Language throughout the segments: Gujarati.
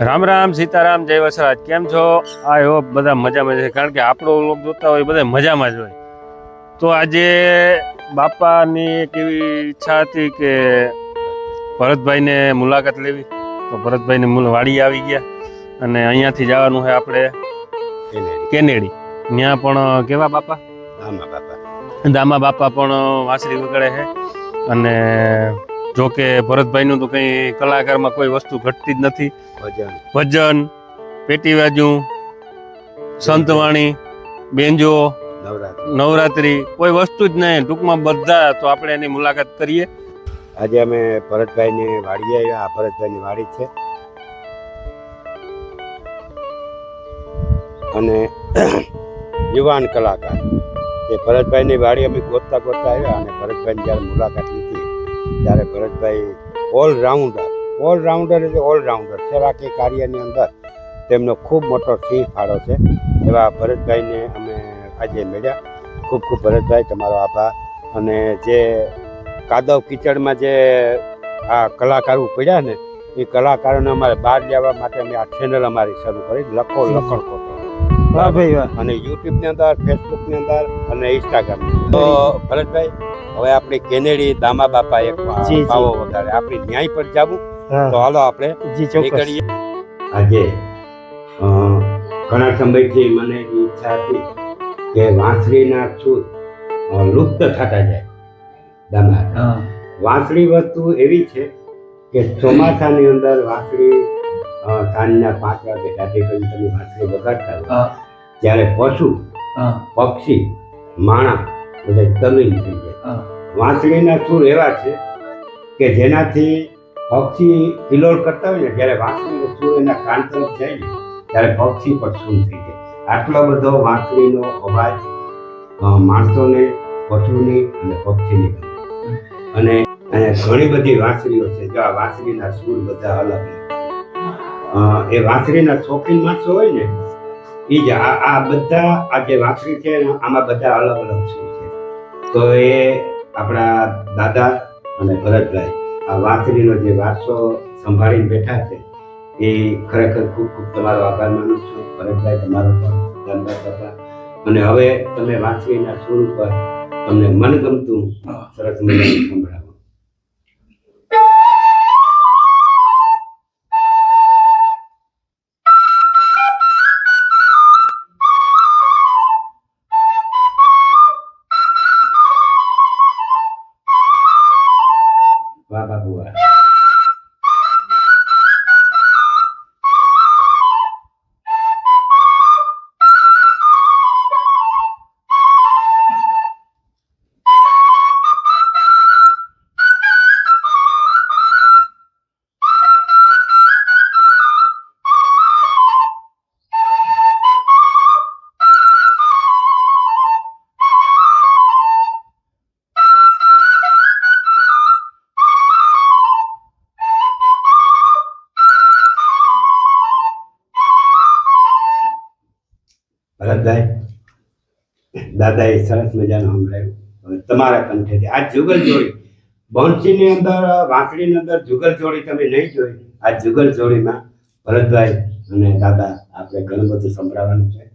રામ રામ સીતારામ જય વસરાજ. કેમ છો? આઈ હોપ બધા મજામાં છે, કારણ કે આપણો લોક જોતા હોય બધા મજામાં જ હોય. તો આજે બાપાની એક એવી ઈચ્છા હતી કે ભરતભાઈને મુલાકાત લેવી, તો ભરતભાઈની વાડી આવી ગયા અને અહીંયાથી જવાનું છે આપણે કેનેડી. ત્યાં પણ કેવા બાપા દામા બાપા પણ વાંસળી વગાડે છે. અને જો કે ભરતભાઈનું તો કંઈ કલાકારમાં કોઈ વસ્તુ ઘટતી જ નથી. ભજન, પેટી બાજુ, સંતવાણી, બેન્જો, નવરાત્રી, કોઈ વસ્તુ જ નહીં. ટૂંકમાં બધા. તો આપણે એની મુલાકાત કરીએ. આજે અમે ભરતભાઈની વાડી આવ્યા. આ ભરતભાઈની વાડી છે અને યુવાન કલાકાર કે ભરતભાઈની વાડી અમે ગોતતા આવ્યા અને ભરતભાઈની જ્યારે મુલાકાત લીધી ત્યારે ભરતભાઈ ઓલરાઉન્ડર એટલે ઓલરાઉન્ડર સેવાકીય કાર્યની અંદર તેમનો ખૂબ મોટો સિંહ ફાળો છે. એવા ભરતભાઈને અમે આજે મળ્યા. ખૂબ ખૂબ ભરતભાઈ તમારો આભાર. અને જે કાદવ કીચડમાં જે આ કલાકારો પડ્યા ને એ કલાકારોને અમારે બહાર લેવા માટે અમે આ ચેનલ અમારી શરૂ કરી લખણ ખોટો. અને યુટ્યુબની અંદર, ફેસબુકની અંદર અને ઇન્સ્ટાગ્રામની. તો ભરતભાઈ, હવે આપણે કેનેડી દામા બાપા એક પાવો વગાડે, આપણે ન્યાય પર જવું. તો હાલો આપણે નીકળીએ. આજે ઘણા સમયથી મને ઈચ્છા હતી કે વાંસળીના સૂર લુપ્ત થતા જાય. દામા વાંસળી વસ્તુ એવી છે કે ચોમાસાની અંદર વાંસળી સાંજના 5 વાગે દાઢી કરી તમે વાંસળી વગાડતા હોય ત્યારે પશુ, પક્ષી, માણસ બધા તલ્લીન થઈ જાય. વાંસળીના સૂર એવા છે કે જેનાથી પક્ષી કિલોલ કરતા હોય ને, જ્યારે વાંસળીનો સૂર એના કાન તરફ જાય ને ત્યારે પક્ષી પણ સૂન થઈ જાય. આટલો બધો વાંસળીનો અવાજ માણસોને, પશુની અને પક્ષીની ગમે. અને ઘણી બધી વાંસળીઓ છે. જો આ વાંસળીના સૂર બધા અલગ. એ વાંસળીના શોખીન માણસો હોય ને એ જ આ બધા આ જે વાંસળી છે આમાં બધા અલગ અલગ સૂર છે. તો એ આપણા દાદા અને ભરતભાઈ આ વાંસળીનો જે વારસો સંભાળીને બેઠા છે એ ખરેખર ખૂબ ખૂબ તમારો આભાર માનું છું. ભરતભાઈ, તમારો પણ ધન્યવાદ આભાર. અને હવે તમે વાંસળીના સૂર ઉપર તમને મનગમતું સરસ મજાનું સંભળાવો. વાહ બાબુ વાહ. ભરતભાઈ, દાદાએ સરસ મજાનું સંભળાયું. હવે તમારા કંઠેથી આ જુગલ જોડી બંસીની અંદર, વાંસળીની અંદર જુગલ જોડી તમે નહીં જોઈ. આ જુગલ જોડીમાં ભરતભાઈ અને દાદા આપણે ઘણું બધું સંભળાવવાનું છે.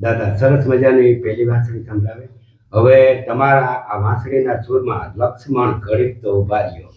દાદા સરસ મજાની પહેલી વાંસળી સંભળાવે. હવે તમારા આ વાંસળીના સૂરમાં લક્ષ્મણ ઘડીક તો ઉભા રહ્યો.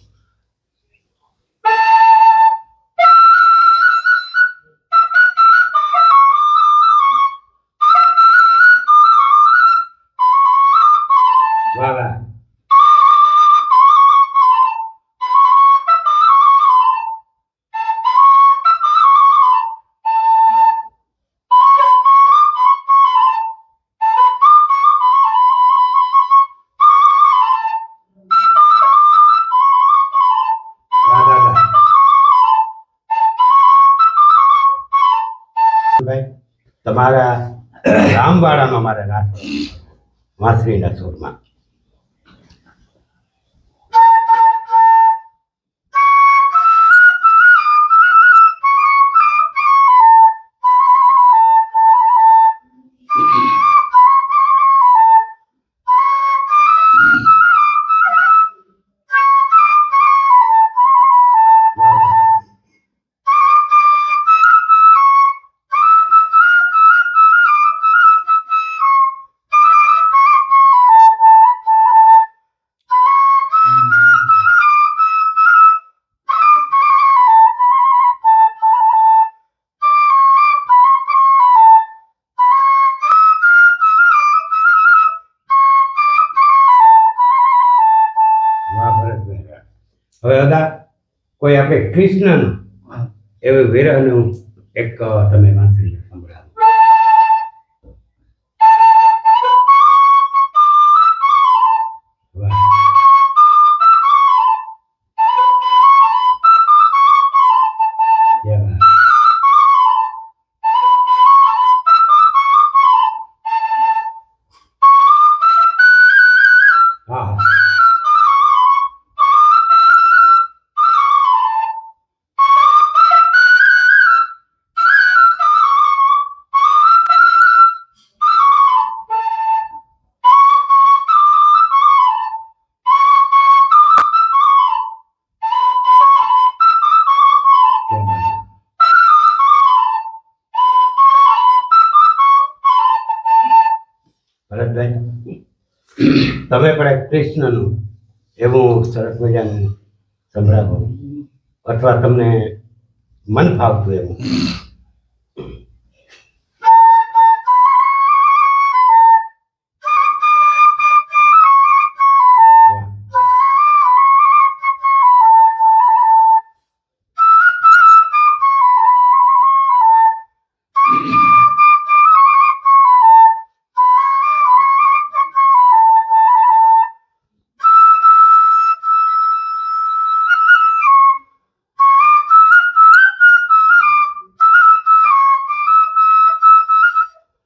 તમારા રામવાડામાં મારે રાસ વાંસળીના સૂરમાં. હવે અદા કોઈ આપણે કૃષ્ણનું એવું વિરહનું એક તમે વાંસળી સંભળાવો. વાહ. क्या बात. હા ભરતભાઈ, તમે પણ એક કૃષ્ણનું એવું સરસ મજાનું સંભળાવો અથવા તમને મન ફાવતું એવું.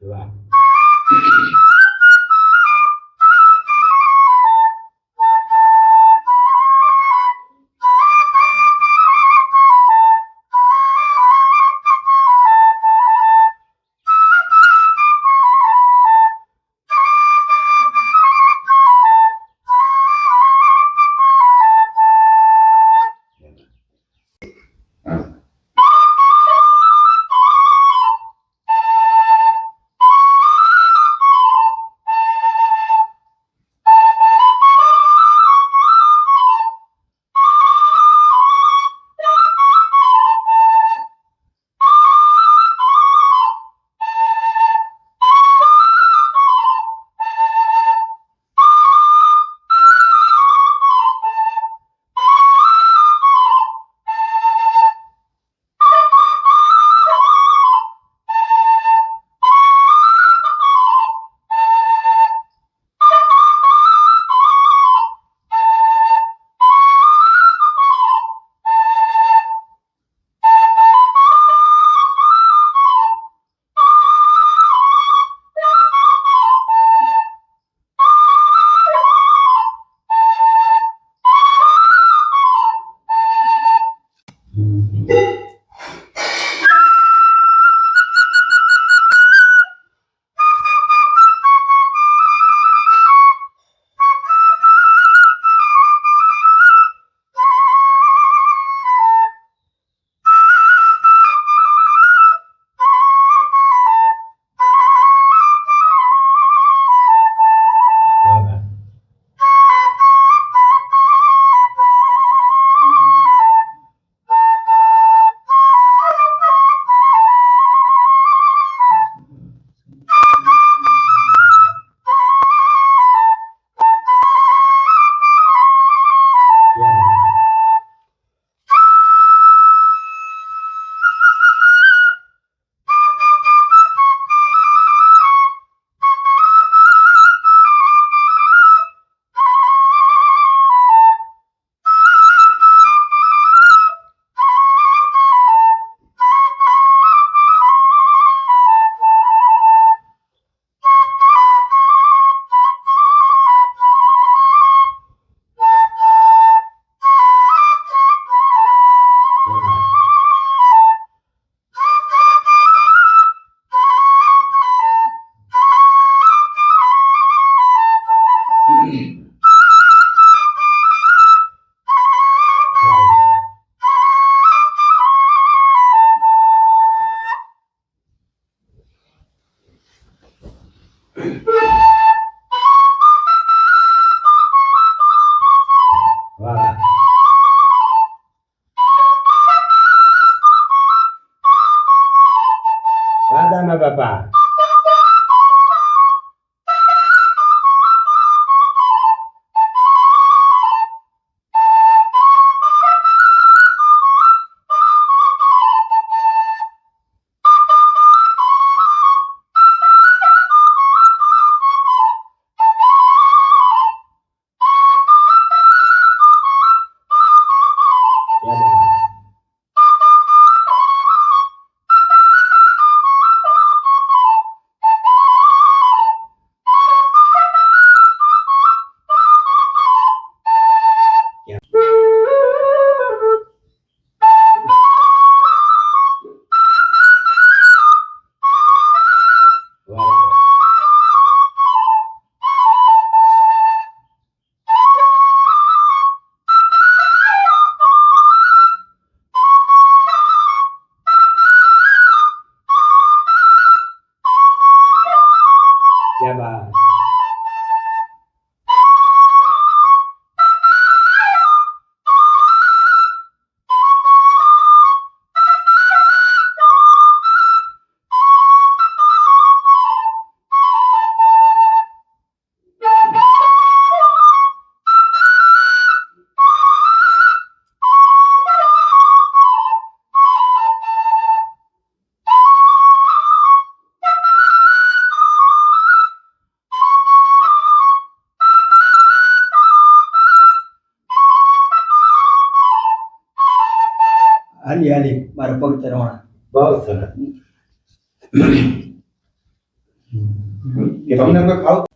વાહ. મા બાપા. क्या बात. હાલી હાલી મારા પગ ચરવાણા. બહુ સરસ. તમને કોઈ ખાવ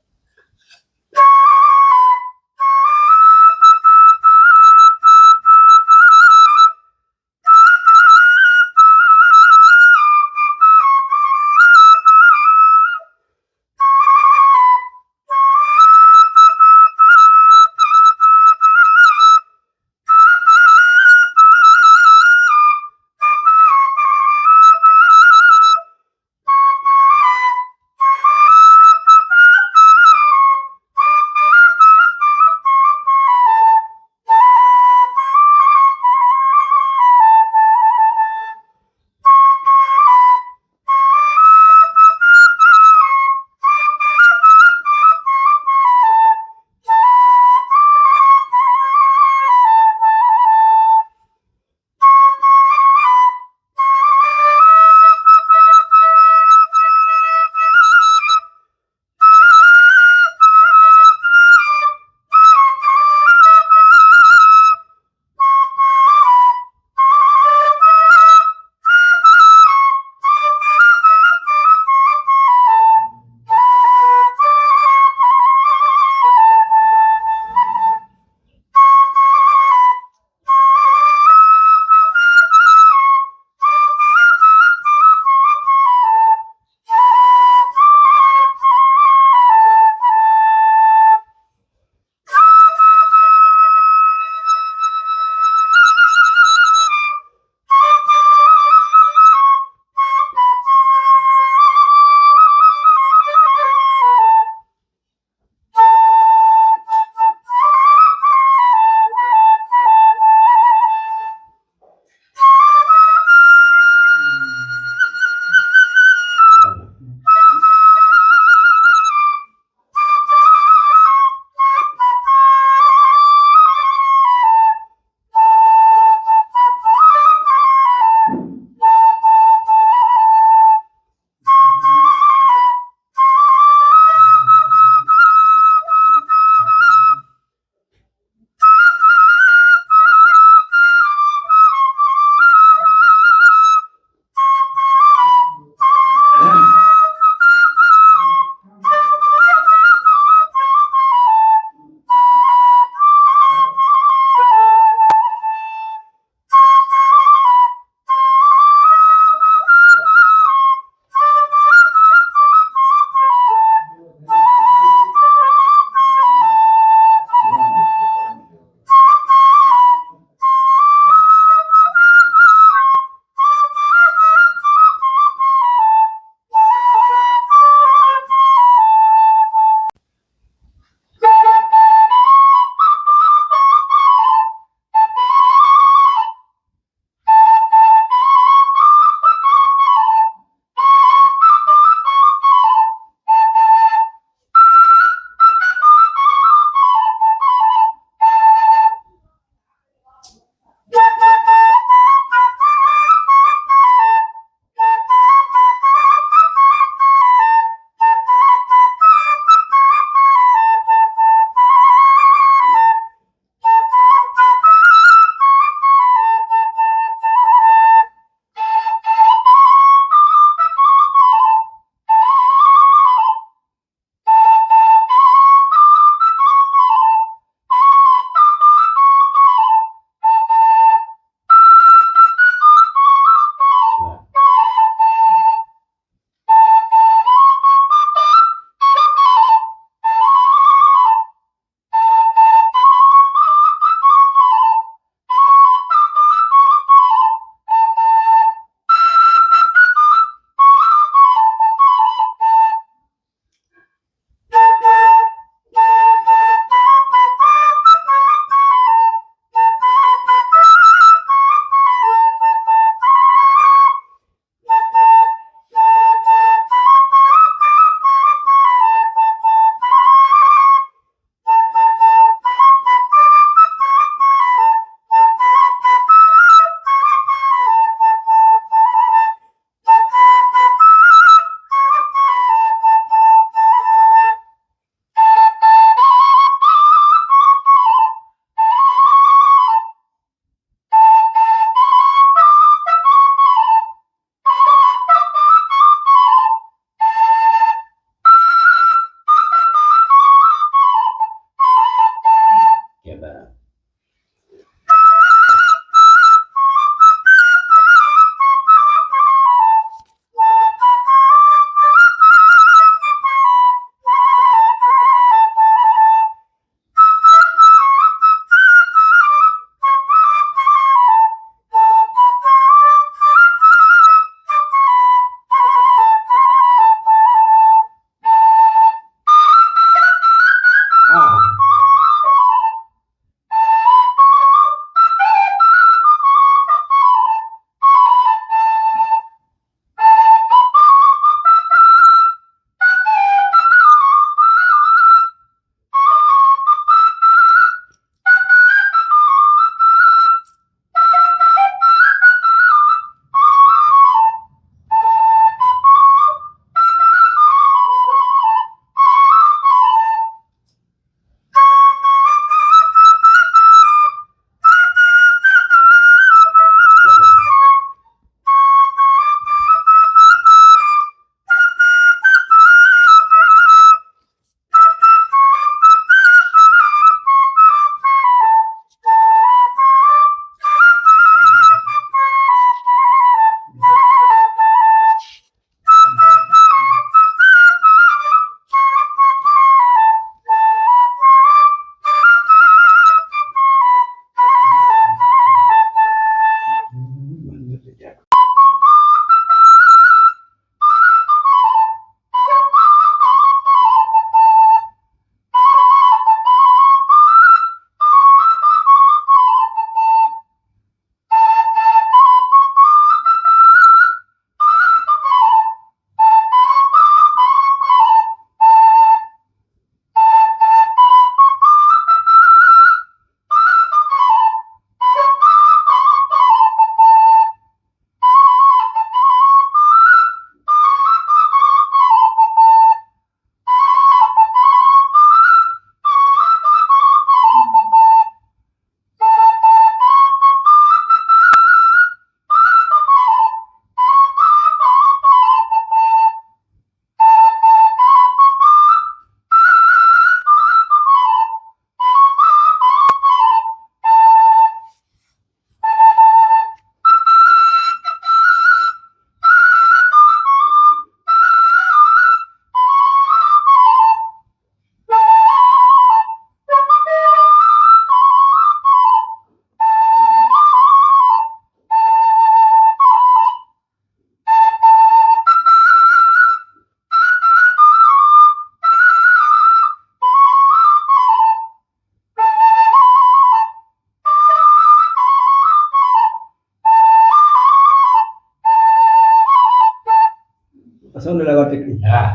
સોનેલા વાટકડી. હા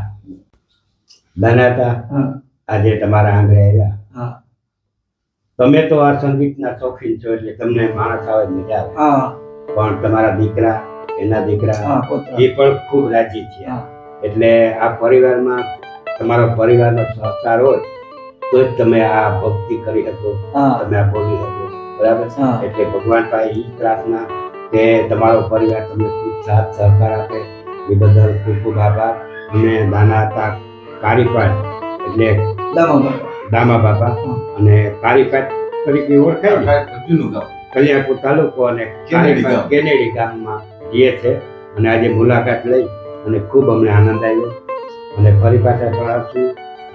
દાનાતા હા આજે તમારા આંગણે આવ્યા. હા તમે તો આ સંગીતના શોખીન છો એટલે તમને માણસ આવે જ મજા આવે, હા પણ તમારા દીકરા એના દીકરા હા પોતા. એ પણ ખૂબ રાજી છે. હા એટલે આ પરિવારમાં તમારો પરિવારનો સહકાર હોય તો જ તમે આ ભક્તિ કરી શકો, હા તમે આ બોલી શકો, બરાબર. હા. એટલે ભગવાન પાસે એ પ્રાર્થના કે તમારો પરિવાર તમને ખૂબ સાથ સહકાર આપે, એ બદલ ખૂબ ખૂબ આભાર. અને નાના હતા કારીપાટ એટલે દામા બાપા અને કારીપાટ તરીકે ઓળખાય ને, કલ્યાણપુર તાલુકો અને કેનેડી ગામમાં રહે છે. અને આજે મુલાકાત લઈ અને ખૂબ અમને આનંદ આવ્યો અને ફરી પાછા પણ આવશું.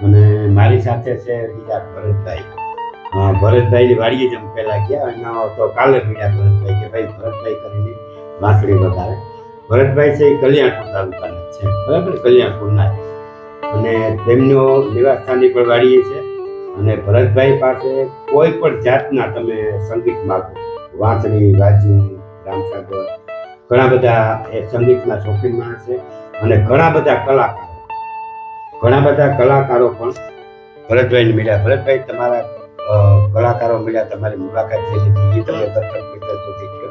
અને મારી સાથે છે બીજા ભરતભાઈ. ભરતભાઈની વાડીએ જ અમે પહેલા ગયા એના તો કાલે મળ્યા ભરતભાઈ કે ભાઈ ભરતભાઈ કરીને વાંસળી વધારે. ભરતભાઈ છે એ કલ્યાણપુર તાલુકાના છે, બરાબર, કલ્યાણપુરના. અને તેમનો નિવાસ સ્થાનની પણ વાડીએ છે. અને ભરતભાઈ પાસે કોઈ પણ જાતના તમે સંગીત માગો, વાંસળી, વાજુ, રામસાગર, ઘણા બધા એ સંગીતના શોખીન માણસ છે. અને ઘણા બધા કલાકારો પણ ભરતભાઈને મળ્યા. ભરતભાઈ તમારા કલાકારો મળ્યા, તમારી મુલાકાત જે લીધી એ તમે દર્શક મિત્ર સુધી કહો.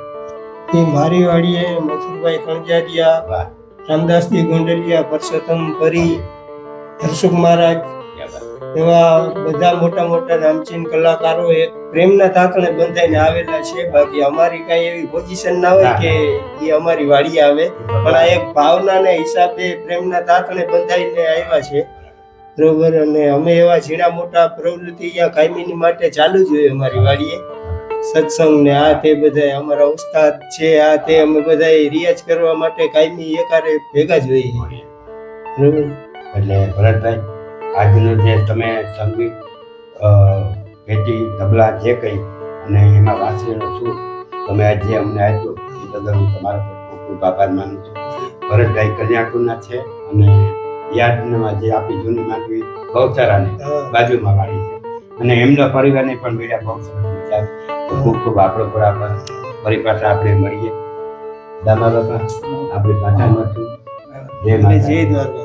એ મારી વાડીએ મથુરભાઈ કણજારિયા, વાહ, રામદાસજી ગોંડલિયા, પરસોત્તમ પરી, હર્ષુક મહારાજ, ક્યાં વાત. એવા બધા મોટા મોટા નામચીન કલાકારો એક પ્રેમના તાતણે બંધાઈને આવેલા છે. બાકી અમારી કાંઈ એવી પોઝિશન ના હોય કે એ અમારી વાડીએ આવે, પણ આ એક ભાવનાના હિસાબે પ્રેમના તાતણે બંધાઈને આવ્યા છે, બરોબર. અને અમે એવા ઝીણા મોટા પ્રવૃત્તિ અહીંયા કાયમીની માટે ચાલુ જ હોય અમારી વાડીએ. સત્સંગ ને આ તે બધા અમારા ઉસ્તાદ છે, આ તે અમે બધા રિયાઝ કરવા માટે કાયમી એકારે ભેગા જ હોઈએ, બરોબર. એટલે ભરતભાઈ, આજનું જે તમે સંગીત પેટી તબલા જે કંઈ અને એમાં વાંસળીનો સૂર તમે આજે અમને આપ્યો એ બદલ હું તમારો ખૂબ ખૂબ આભાર માનું છું. ભરતભાઈ કલ્યાણપુરના છે અને યાદમાં જે આપણી જૂની માંડવી ગૌશાળાની બાજુમાં વાળી છે. અને એમના પરિવારને પણ મેળ્યા બહુ સરસ મજા આવી. તો ખૂબ ખૂબ આપણો પણ આભાર. ફરી પાછા આપણે મળીએ. દામા બાપા આપણે પાછા મળશું. જય માતા. જય દ્વારકા.